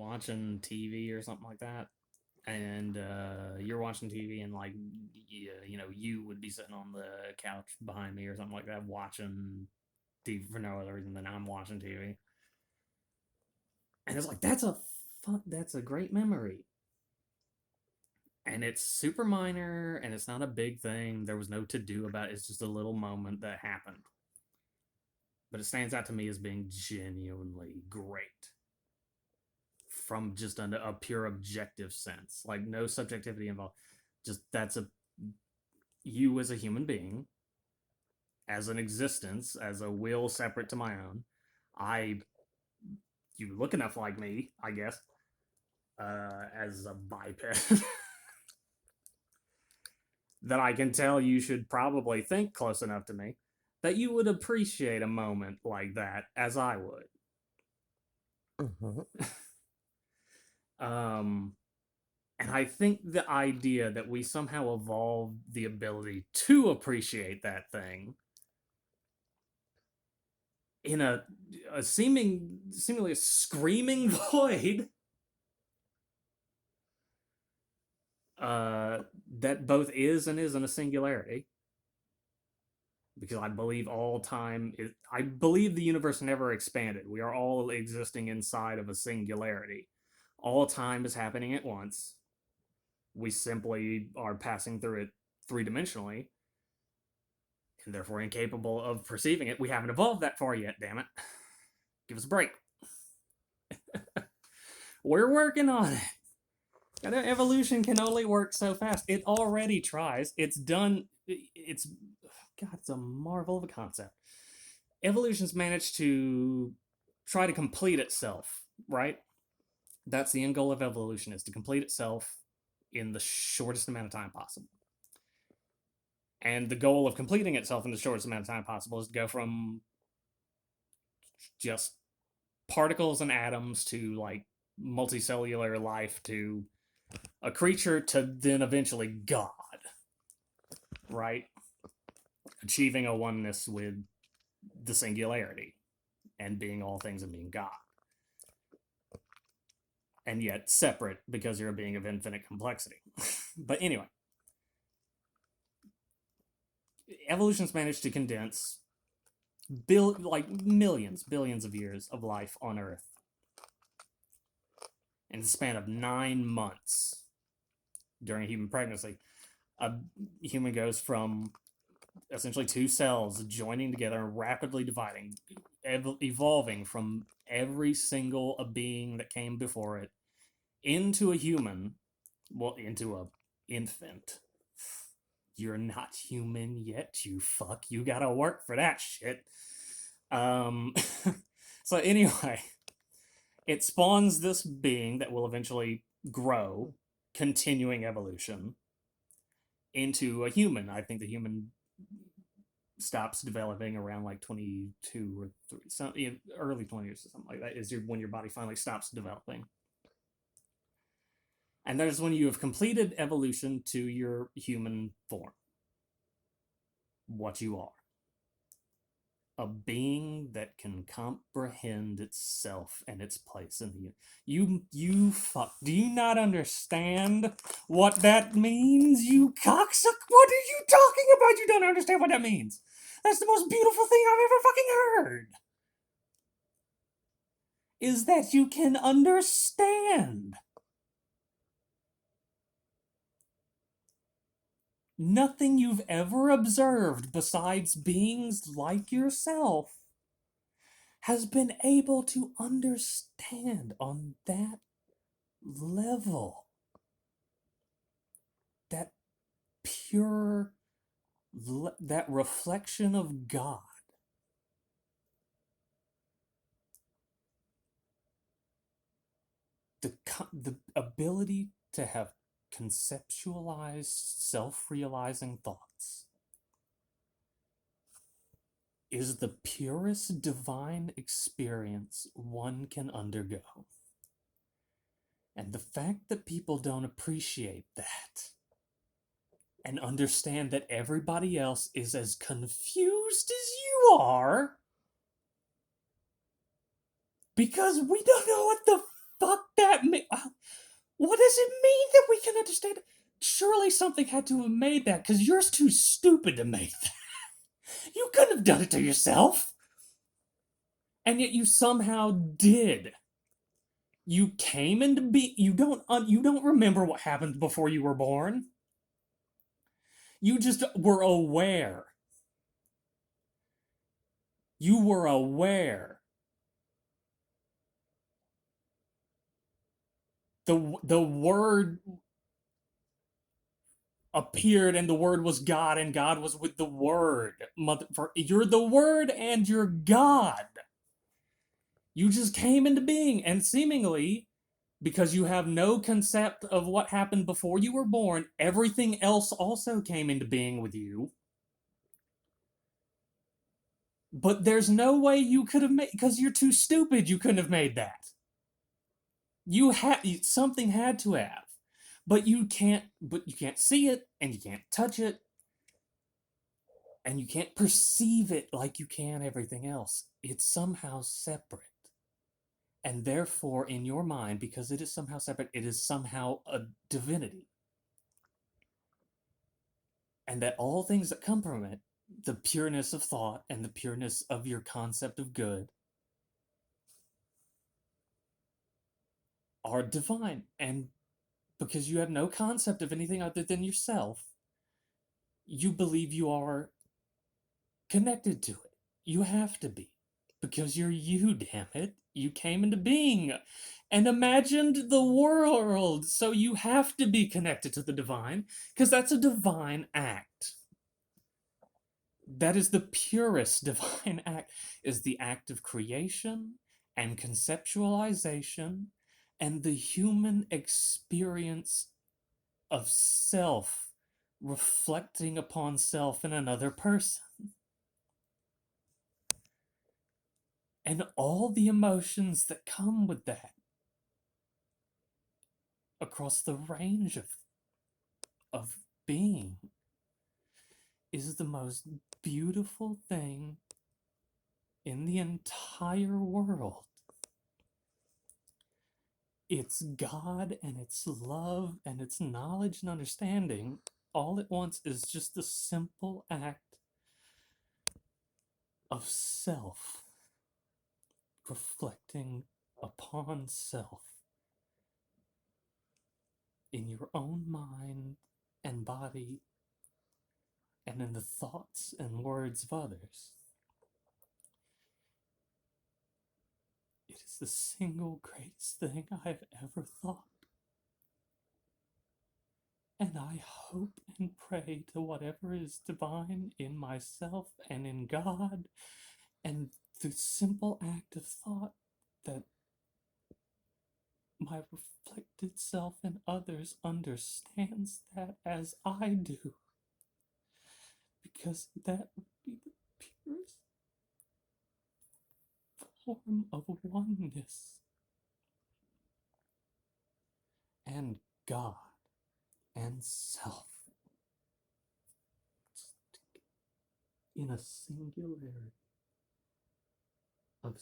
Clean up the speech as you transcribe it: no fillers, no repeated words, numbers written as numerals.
watching TV or something like that, and you're watching TV, and like you would be sitting on the couch behind me or something like that, watching TV for no other reason than I'm watching TV, and it's like that's a great memory, and it's super minor, and it's not a big thing. There was no to do about it. It's just a little moment that happened, but it stands out to me as being genuinely great from just a pure objective sense, like no subjectivity involved. Just that's a you as a human being, as an existence, as a will separate to my own. I You look enough like me, I guess, as a biped that I can tell you should probably think close enough to me that you would appreciate a moment like that as I would. Mm-hmm. Um, and I think the idea that we somehow evolved the ability to appreciate that thing in a seemingly a screaming void, that both is and isn't a singularity, because I believe I believe the universe never expanded. We are all existing inside of a singularity. All time is happening at once. We simply are passing through it three-dimensionally, and therefore incapable of perceiving it. We haven't evolved that far yet, damn it. Give us a break. We're working on it. Evolution can only work so fast. It already tries. It's done. God, it's a marvel of a concept. Evolution's managed to try to complete itself, right? That's the end goal of evolution, is to complete itself in the shortest amount of time possible. And the goal of completing itself in the shortest amount of time possible is to go from just particles and atoms to like multicellular life to a creature to then eventually God, right? Achieving a oneness with the singularity and being all things and being God. And yet separate because you're a being of infinite complexity. But anyway, evolution's managed to condense like billions of years of life on Earth in the span of 9 months during human pregnancy. A human goes from essentially two cells joining together and rapidly dividing, evolving from every single being that came before it into a human, well, into a infant. You're not human yet, you fuck. You gotta work for that shit. Um, so anyway, it spawns this being that will eventually grow, continuing evolution into a human. I think the human stops developing around like 22 or 3, so, early 20s or something like that, is when your body finally stops developing. And that is when you have completed evolution to your human form, what you are. A being that can comprehend itself and its place in the you fuck. Do you not understand what that means, you cocksuck? What are you talking about? You don't understand what that means. That's the most beautiful thing I've ever fucking heard. Is that you can understand. Nothing you've ever observed besides beings like yourself has been able to understand on that level. That pure, that reflection of God. The ability to have conceptualized, self-realizing thoughts is the purest divine experience one can undergo. And the fact that people don't appreciate that and understand that everybody else is as confused as you are, because we don't know what the fuck that does it mean that we can understand it? Surely something had to have made that, because you're too stupid to make that. You couldn't have done it to yourself. And yet you somehow did. You came into being. You don't remember what happened before you were born. You just were aware. You were aware. The Word appeared, and the Word was God, and God was with the Word. You're the Word, and you're God. You just came into being, and seemingly, because you have no concept of what happened before you were born, everything else also came into being with you. But there's no way you could have made, because you're too stupid. You couldn't have made that. You had something had to have, but you can't. But you can't see it, and you can't touch it, and you can't perceive it like you can everything else. It's somehow separate, and therefore, in your mind, because it is somehow separate, it is somehow a divinity, and that all things that come from it, the pureness of thought and the pureness of your concept of good, are divine. And because you have no concept of anything other than yourself, you believe you are connected to it. You have to be. Because you're you, damn it. You came into being and imagined the world. So you have to be connected to the divine, because that's a divine act. That is the purest divine act, is the act of creation and conceptualization and the human experience of self reflecting upon self in another person. And all the emotions that come with that across the range of being is the most beautiful thing in the entire world. It's God and it's love and it's knowledge and understanding. All it wants is just the simple act of self reflecting upon self in your own mind and body and in the thoughts and words of others. It is the single greatest thing I've ever thought. And I hope and pray to whatever is divine in myself and in God, and the simple act of thought that my reflected self in others understands that as I do. Because that would be the purest form of oneness. And God and self in a singularity of